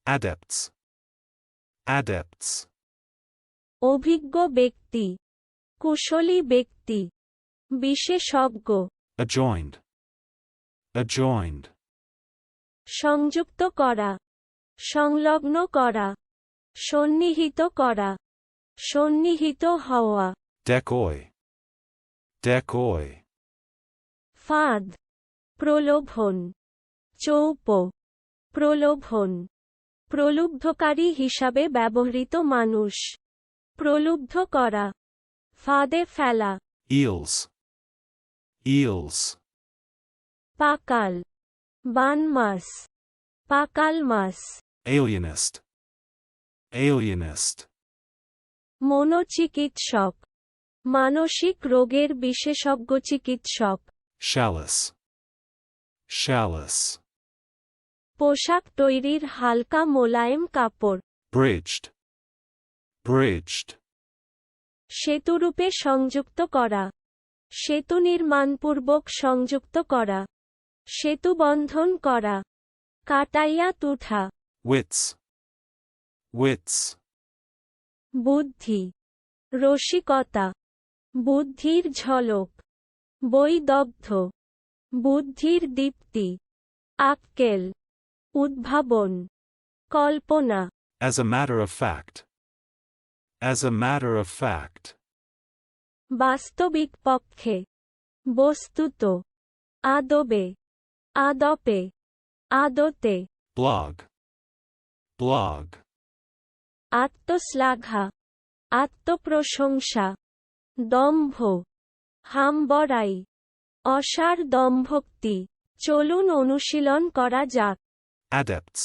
Adepts. Adepts. অভিজ্ঞ ব্যক্তি, কুশলী ব্যক্তি, বিশেষজ্ঞ। Adjoined. Adjoined. সংযুক্ত করা, সংলগ্ন করা, সন্নিহিত করা, সন্নিহিত হওয়া। Decoy. Decoy. ফাঁদ, প্রলোভন, চৌপো, প্রলোভন, প্রলুব্ধকারী হিসাবে ব্যবহৃত মানুষ, প্রলুব্ধ করা, ফাঁদে ফেলা। Eels. Eels. পাকাল, বান মাছ, পাকাল মাছ। Alienist. Alienist. মনোচিকিৎসক, মানসিক রোগের বিশেষজ্ঞ চিকিৎসক। Chalice. Chalice. পোশাক তৈরির হালকা মোলায়েম কাপড়। Bridged. Bridged. সেতুরূপে সংযুক্ত করা, সেতু নির্মাণপূর্বক সংযুক্ত করা, সেতুবন্ধন করা, কাটাইয়া তুঠা। Wits. Wits. বুদ্ধি, রসিকতা, বুদ্ধির ঝলক, বৈদগ্ধ্য, বুদ্ধির দীপ্তি, আক্কেল, উদ্ভাবন, কল্পনা। As a matter of fact. As a matter of fact. বাস্তবিক পক্ষে, বস্তুত, আদবে, আদপে, আদতে। Blog. Blog. আত্মশ্লাঘা, আত্মপ্রশংসা, দম্ভ, হামবড়াই, অসার দম্ভক্তি। চলুন অনুশীলন করা যাক। Adepts.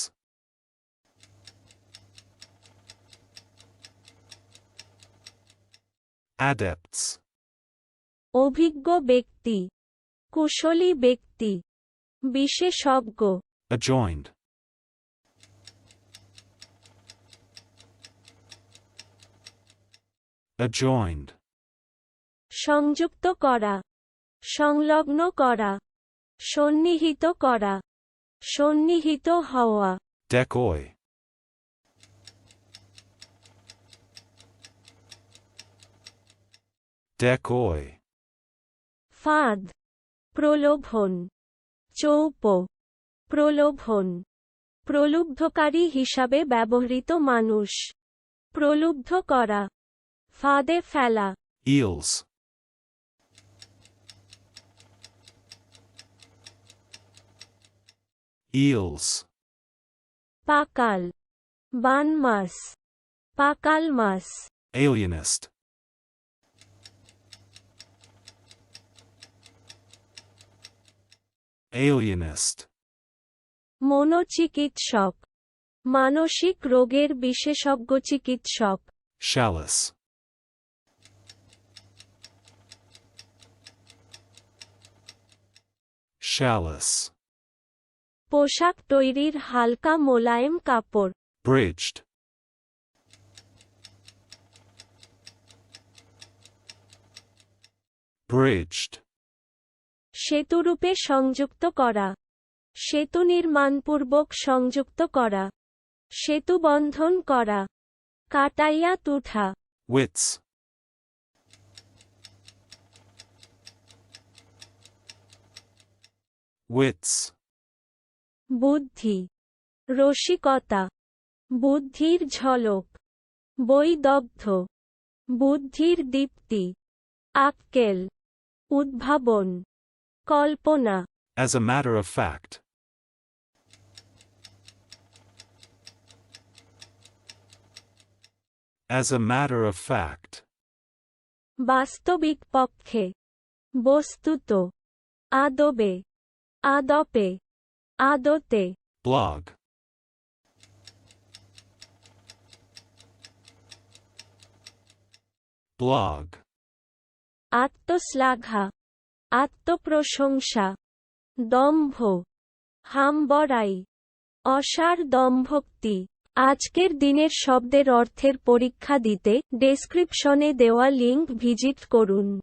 Adepts. অভিজ্ঞ ব্যক্তি, কুশলী ব্যক্তি, বিশেষজ্ঞ। Adjoined. Adjoined. সংযুক্ত করা, সংলগ্ন করা, সন্নিহিত করা, সন্নিহিত হওয়া। Decoy. Decoy. ফাঁদ, প্রলোভন, চৌপো, প্রলোভন, প্রলুব্ধকারী হিসাবে ব্যবহৃত মানুষ, প্রলুব্ধ করা, ফাঁদে ফেলা। Eels. Eels. পাকাল, বান মাছ, পাকাল মাছ। Alienist. Alienist. মনোচিকিৎসক, মানসিক রোগের বিশেষজ্ঞ চিকিৎসক। Chalice. Chalice. পোশাক তৈরির হালকা মোলায়েম কাপড়। Bridged. Bridged. সেতুরূপে সংযুক্ত করা, সেতু নির্মাণপূর্বক সংযুক্ত করা, সেতুবন্ধন করা, কাটাইয়া তুঠা। Wits. Wits. বুদ্ধি, রসিকতা, বুদ্ধির ঝলক, বৈদগ্ধ্য, বুদ্ধির দীপ্তি, আক্কেল, উদ্ভাবন, কল্পনা। As a matter of fact. As a matter of fact. বাস্তবিক পক্ষে, বস্তুত, আদবে, আদপে, আদতে। Blog. Blog. আত্মশ্লাঘা, আত্মপ্রশংসা, দম্ভ, হামবড়াই, অসার দম্ভক্তি। আজকের দিনের শব্দের অর্থের পরীক্ষা দিতে ডেসক্রিপশনে দেওয়া লিংক ভিজিট করুন।